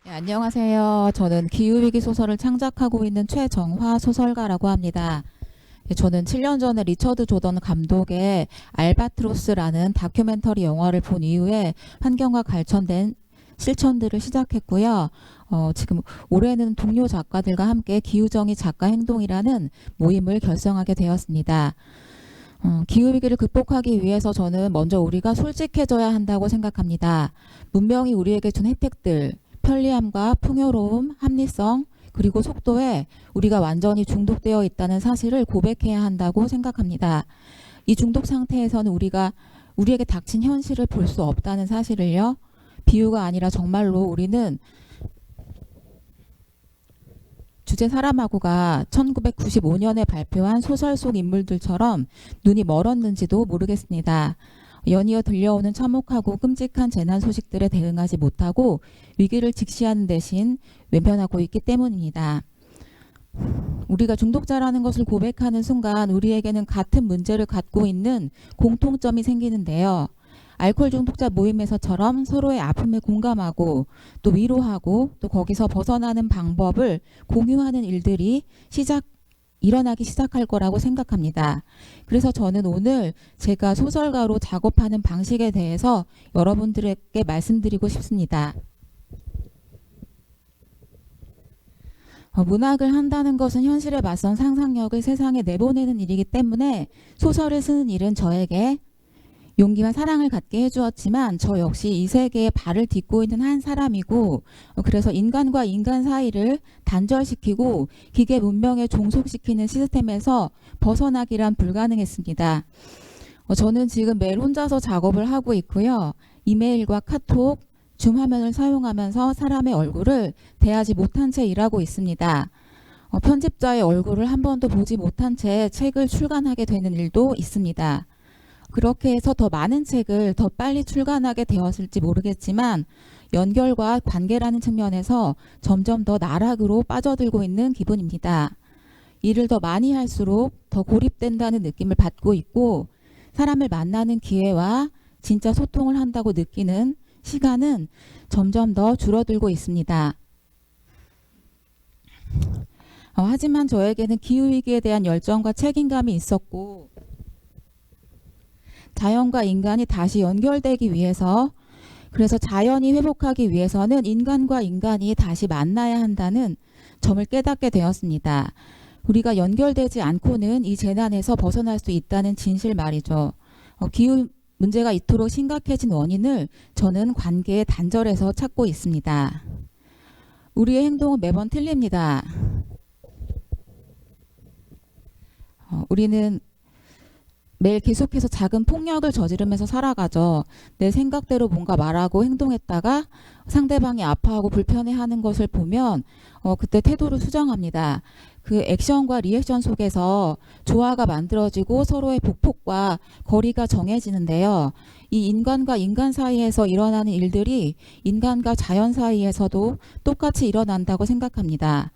네, 안녕하세요. 저는 기후위기 소설을 창작하고 있는 최정화 소설가라고 합니다. 저는 7년 전에 리처드 조던 감독의 알바트로스라는 다큐멘터리 영화를 본 이후에 환경과 관련된 실천들을 시작했고요. 지금 올해는 동료 작가들과 함께 기후정의 작가 행동이라는 모임을 결성하게 되었습니다. 기후위기를 극복하기 위해서 저는 먼저 우리가 솔직해져야 한다고 생각합니다. 문명이 우리에게 준 혜택들, 편리함과 풍요로움, 합리성, 그리고 속도에 우리가 완전히 중독되어 있다는 사실을 고백해야 한다고 생각합니다. 이 중독 상태에서는 우리에게 닥친 현실을 볼 수 없다는 사실을요. 비유가 아니라 정말로 우리는 주제 사람하고가 1995년에 발표한 소설 속 인물들처럼 눈이 멀었는지도 모르겠습니다. 연이어 들려오는 참혹하고 끔찍한 재난 소식들에 대응하지 못하고 위기를 직시하는 대신 외면하고 있기 때문입니다. 우리가 중독자라는 것을 고백하는 순간 우리에게는 같은 문제를 갖고 있는 공통점이 생기는데요. 알코올 중독자 모임에서처럼 서로의 아픔에 공감하고 또 위로하고 또 거기서 벗어나는 방법을 공유하는 일들이 일어나기 시작할 거라고 생각합니다. 그래서 저는 오늘 제가 소설가로 작업하는 방식에 대해서 여러분들에게 말씀드리고 싶습니다. 문학을 한다는 것은 현실에 맞선 상상력을 세상에 내보내는 일이기 때문에 소설을 쓰는 일은 저에게 용기와 사랑을 갖게 해주었지만 저 역시 이 세계에 발을 딛고 있는 한 사람이고 그래서 인간과 인간 사이를 단절시키고 기계 문명에 종속시키는 시스템에서 벗어나기란 불가능했습니다. 저는 지금 매일 혼자서 작업을 하고 있고요. 이메일과 카톡, 줌 화면을 사용하면서 사람의 얼굴을 대하지 못한 채 일하고 있습니다. 편집자의 얼굴을 한 번도 보지 못한 채 책을 출간하게 되는 일도 있습니다. 그렇게 해서 더 많은 책을 더 빨리 출간하게 되었을지 모르겠지만 연결과 관계라는 측면에서 점점 더 나락으로 빠져들고 있는 기분입니다. 일을 더 많이 할수록 더 고립된다는 느낌을 받고 있고 사람을 만나는 기회와 진짜 소통을 한다고 느끼는 시간은 점점 더 줄어들고 있습니다. 하지만 저에게는 기후위기에 대한 열정과 책임감이 있었고 자연과 인간이 다시 연결되기 위해서 그래서 자연이 회복하기 위해서는 인간과 인간이 다시 만나야 한다는 점을 깨닫게 되었습니다. 우리가 연결되지 않고는 이 재난에서 벗어날 수 있다는 진실 말이죠. 기후 문제가 이토록 심각해진 원인을 저는 관계의 단절에서 찾고 있습니다. 우리의 행동은 매번 틀립니다. 우리는 매일 계속해서 작은 폭력을 저지르면서 살아가죠. 내 생각대로 뭔가 말하고 행동했다가 상대방이 아파하고 불편해하는 것을 보면 그때 태도를 수정합니다. 그 액션과 리액션 속에서 조화가 만들어지고 서로의 복폭과 거리가 정해지는데요. 이 인간과 인간 사이에서 일어나는 일들이 인간과 자연 사이에서도 똑같이 일어난다고 생각합니다.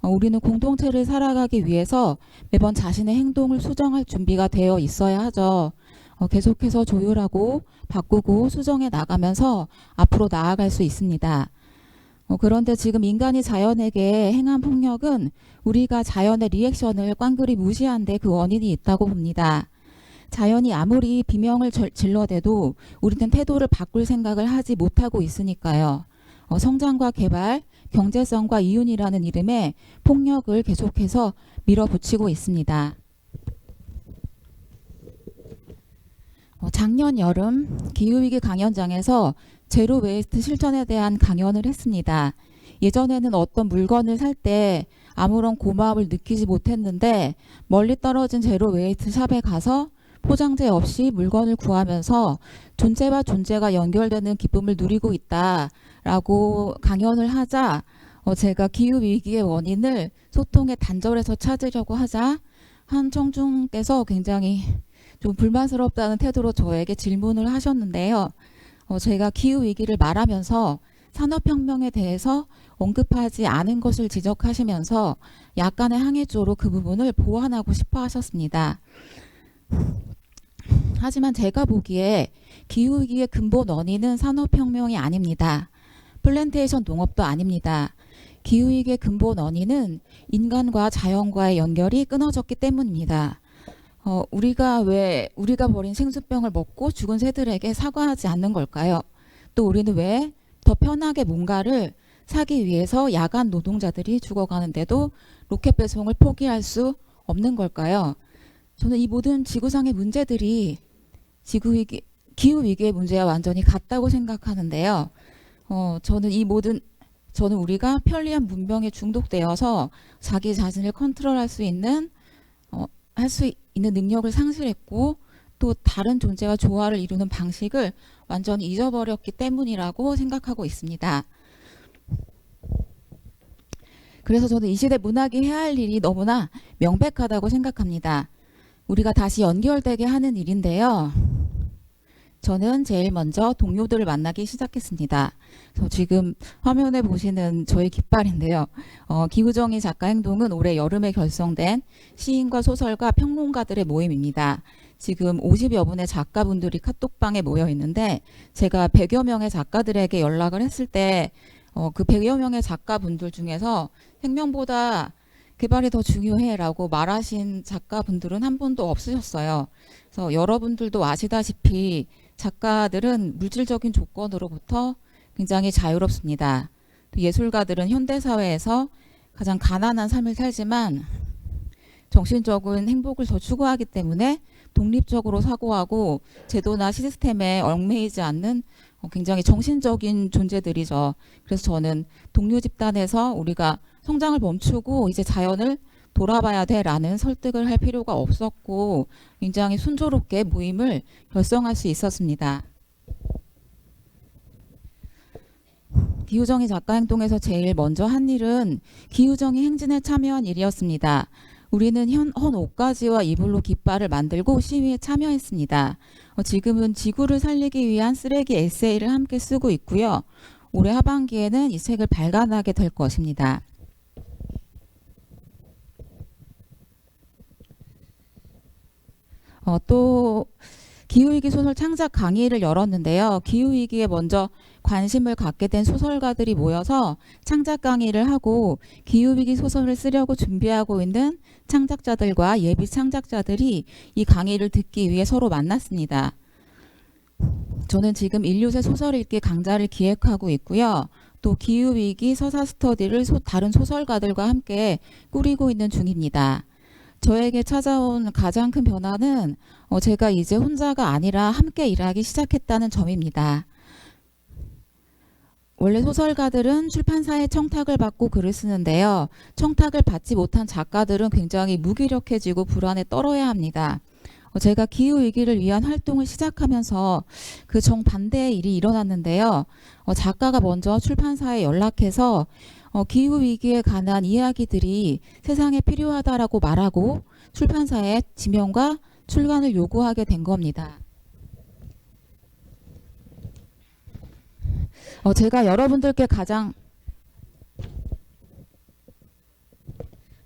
우리는 공동체를 살아가기 위해서 매번 자신의 행동을 수정할 준비가 되어 있어야 하죠. 계속해서 조율하고 바꾸고 수정해 나가면서 앞으로 나아갈 수 있습니다. 그런데 지금 인간이 자연에게 행한 폭력은 우리가 자연의 리액션을 꽝그리 무시한 데 그 원인이 있다고 봅니다. 자연이 아무리 비명을 질러대도 우리는 태도를 바꿀 생각을 하지 못하고 있으니까요. 성장과 개발, 경제성과 이윤이라는 이름의 폭력을 계속해서 밀어붙이고 있습니다. 작년 여름 기후위기 강연장에서 제로 웨이스트 실천에 대한 강연을 했습니다. 예전에는 어떤 물건을 살 때 아무런 고마움을 느끼지 못했는데 멀리 떨어진 제로 웨이스트 샵에 가서 포장재 없이 물건을 구하면서 존재와 존재가 연결되는 기쁨을 누리고 있다라고 강연을 하자 제가 기후위기의 원인을 소통의 단절에서 찾으려고 하자 한 청중께서 굉장히 좀 불만스럽다는 태도로 저에게 질문을 하셨는데요. 제가 기후위기를 말하면서 산업혁명에 대해서 언급하지 않은 것을 지적하시면서 약간의 항해조로 그 부분을 보완하고 싶어 하셨습니다. 하지만 제가 보기에 기후위기의 근본 원인은 산업혁명이 아닙니다. 플랜테이션 농업도 아닙니다. 기후위기의 근본 원인은 인간과 자연과의 연결이 끊어졌기 때문입니다. 우리가 버린 생수병을 먹고 죽은 새들에게 사과하지 않는 걸까요? 또 우리는 왜 더 편하게 뭔가를 사기 위해서 야간 노동자들이 죽어가는데도 로켓 배송을 포기할 수 없는 걸까요? 저는 이 모든 지구상의 문제들이 기후위기의 문제와 완전히 같다고 생각하는데요. 저는 우리가 편리한 문명에 중독되어서 자기 자신을 컨트롤할 수 있는 능력을 상실했고, 또 다른 존재와 조화를 이루는 방식을 완전히 잊어버렸기 때문이라고 생각하고 있습니다. 그래서 저는 이 시대 문학이 해야 할 일이 너무나 명백하다고 생각합니다. 우리가 다시 연결되게 하는 일인데요. 저는 제일 먼저 동료들을 만나기 시작했습니다. 지금 화면에 보시는 저희 깃발인데요. 기후정의 작가 행동은 올해 여름에 결성된 시인과 소설가, 평론가들의 모임입니다. 지금 50여 분의 작가분들이 카톡방에 모여 있는데, 제가 100여 명의 작가들에게 연락을 했을 때 그 100여 명의 작가분들 중에서 생명보다 개발이 더 중요해라고 말하신 작가분들은 한 분도 없으셨어요. 그래서 여러분들도 아시다시피 작가들은 물질적인 조건으로부터 굉장히 자유롭습니다. 또 예술가들은 현대사회에서 가장 가난한 삶을 살지만 정신적인 행복을 더 추구하기 때문에 독립적으로 사고하고 제도나 시스템에 얽매이지 않는 굉장히 정신적인 존재들이죠. 그래서 저는 동료 집단에서 우리가 성장을 멈추고 이제 자연을 돌아봐야 돼라는 설득을 할 필요가 없었고, 굉장히 순조롭게 모임을 결성할 수 있었습니다. 기후정의 작가 행동에서 제일 먼저 한 일은 기후정의 행진에 참여한 일이었습니다. 우리는 헌 옷가지와 이불로 깃발을 만들고 시위에 참여했습니다. 지금은 지구를 살리기 위한 쓰레기 에세이를 함께 쓰고 있고요. 올해 하반기에는 이 책을 발간하게 될 것입니다. 또 기후위기 소설 창작 강의를 열었는데요. 기후위기에 먼저 관심을 갖게 된 소설가들이 모여서 창작 강의를 하고, 기후위기 소설을 쓰려고 준비하고 있는 창작자들과 예비 창작자들이 이 강의를 듣기 위해 서로 만났습니다. 저는 지금 인류새 소설 읽기 강좌를 기획하고 있고요. 또 기후위기 서사 스터디를 다른 소설가들과 함께 꾸리고 있는 중입니다. 저에게 찾아온 가장 큰 변화는 제가 이제 혼자가 아니라 함께 일하기 시작했다는 점입니다. 원래 소설가들은 출판사의 청탁을 받고 글을 쓰는데요. 청탁을 받지 못한 작가들은 굉장히 무기력해지고 불안에 떨어야 합니다. 제가 기후위기를 위한 활동을 시작하면서 그 정반대의 일이 일어났는데요. 작가가 먼저 출판사에 연락해서 기후위기에 관한 이야기들이 세상에 필요하다라고 말하고 출판사에 지명과 출간을 요구하게 된 겁니다. 제가 여러분들께 가장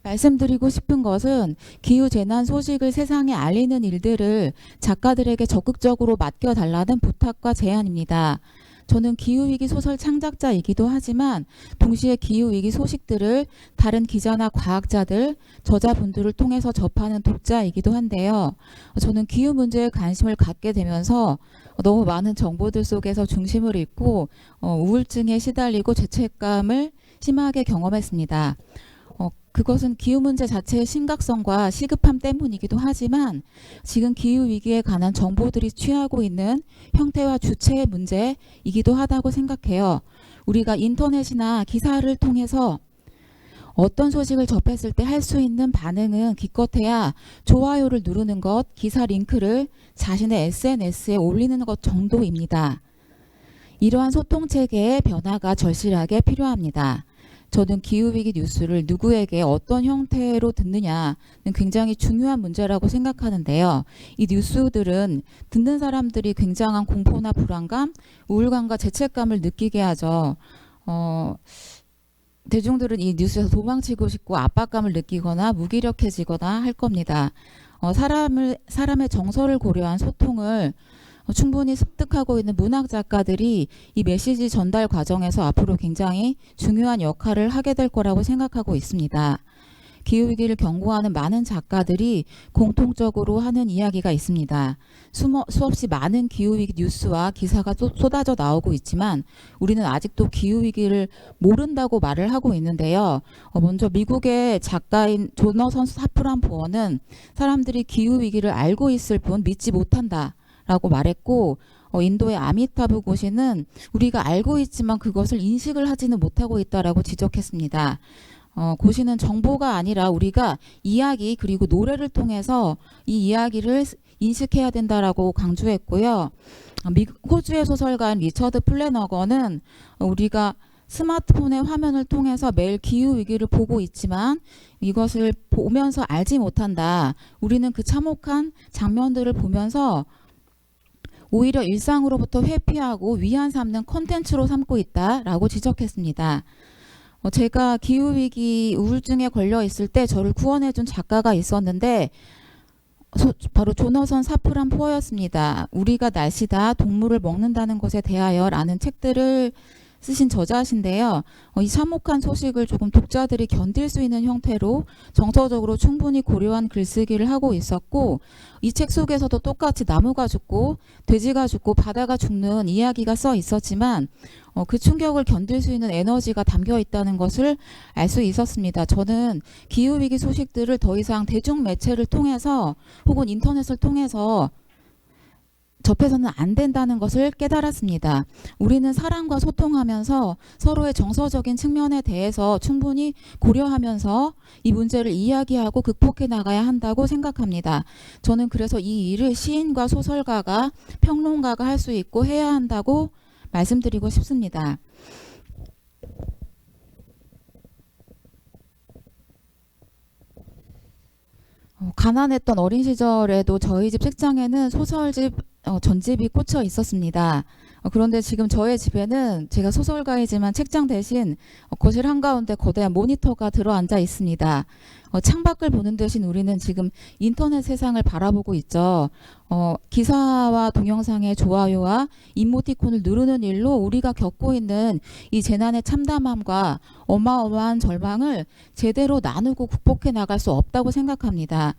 말씀드리고 싶은 것은 기후재난 소식을 세상에 알리는 일들을 작가들에게 적극적으로 맡겨달라는 부탁과 제안입니다. 저는 기후위기 소설 창작자이기도 하지만 동시에 기후위기 소식들을 다른 기자나 과학자들, 저자분들을 통해서 접하는 독자이기도 한데요. 저는 기후 문제에 관심을 갖게 되면서 너무 많은 정보들 속에서 중심을 잃고 우울증에 시달리고 죄책감을 심하게 경험했습니다. 그것은 기후 문제 자체의 심각성과 시급함 때문이기도 하지만 지금 기후 위기에 관한 정보들이 취하고 있는 형태와 주체의 문제이기도 하다고 생각해요. 우리가 인터넷이나 기사를 통해서 어떤 소식을 접했을 때 할 수 있는 반응은 기껏해야 좋아요를 누르는 것, 기사 링크를 자신의 SNS에 올리는 것 정도입니다. 이러한 소통 체계의 변화가 절실하게 필요합니다. 저는 기후위기 뉴스를 누구에게 어떤 형태로 듣느냐는 굉장히 중요한 문제라고 생각하는데요. 이 뉴스들은 듣는 사람들이 굉장한 공포나 불안감, 우울감과 죄책감을 느끼게 하죠. 대중들은 이 뉴스에서 도망치고 싶고 압박감을 느끼거나 무기력해지거나 할 겁니다. 사람의 정서를 고려한 소통을 충분히 습득하고 있는 문학 작가들이 이 메시지 전달 과정에서 앞으로 굉장히 중요한 역할을 하게 될 거라고 생각하고 있습니다. 기후위기를 경고하는 많은 작가들이 공통적으로 하는 이야기가 있습니다. 수없이 많은 기후위기 뉴스와 기사가 쏟아져 나오고 있지만 우리는 아직도 기후위기를 모른다고 말을 하고 있는데요. 먼저 미국의 작가인 조너선 사프란 보어는 사람들이 기후위기를 알고 있을 뿐 믿지 못한다 라고 말했고, 인도의 아미타브 고시는 우리가 알고 있지만 그것을 인식을 하지는 못하고 있다라고 지적했습니다. 고시는 정보가 아니라 우리가 이야기 그리고 노래를 통해서 이 이야기를 인식해야 된다라고 강조했고요. 호주의 소설가인 리처드 플래너건은 우리가 스마트폰의 화면을 통해서 매일 기후위기를 보고 있지만 이것을 보면서 알지 못한다. 우리는 그 참혹한 장면들을 보면서 오히려 일상으로부터 회피하고 위안 삼는 콘텐츠로 삼고 있다라고 지적했습니다. 제가 기후위기 우울증에 걸려 있을 때 저를 구원해준 작가가 있었는데 바로 조너선 사프란 포어였습니다. 우리가 날씨다, 동물을 먹는다는 것에 대하여 라는 책들을 쓰신 저자신데요. 이 참혹한 소식을 조금 독자들이 견딜 수 있는 형태로 정서적으로 충분히 고려한 글쓰기를 하고 있었고, 이 책 속에서도 똑같이 나무가 죽고 돼지가 죽고 바다가 죽는 이야기가 써 있었지만 그 충격을 견딜 수 있는 에너지가 담겨 있다는 것을 알 수 있었습니다. 저는 기후위기 소식들을 더 이상 대중매체를 통해서 혹은 인터넷을 통해서 접해서는 안 된다는 것을 깨달았습니다. 우리는 사람과 소통하면서 서로의 정서적인 측면에 대해서 충분히 고려하면서 이 문제를 이야기하고 극복해 나가야 한다고 생각합니다. 저는 그래서 이 일을 시인과 소설가가, 평론가가 할 수 있고 해야 한다고 말씀드리고 싶습니다. 가난했던 어린 시절에도 저희 집 책장에는 소설집 전집이 꽂혀 있었습니다. 그런데 지금 저의 집에는 제가 소설가이지만 책장 대신 거실 한가운데 거대한 모니터가 들어앉아 있습니다. 창밖을 보는 대신 우리는 지금 인터넷 세상을 바라보고 있죠. 기사와 동영상의 좋아요와 이모티콘을 누르는 일로 우리가 겪고 있는 이 재난의 참담함과 어마어마한 절망을 제대로 나누고 극복해 나갈 수 없다고 생각합니다.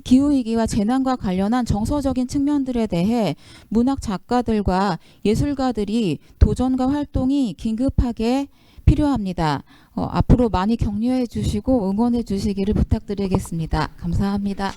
기후위기와 재난과 관련한 정서적인 측면들에 대해 문학 작가들과 예술가들이 도전과 활동이 긴급하게 필요합니다. 앞으로 많이 격려해 주시고 응원해 주시기를 부탁드리겠습니다. 감사합니다.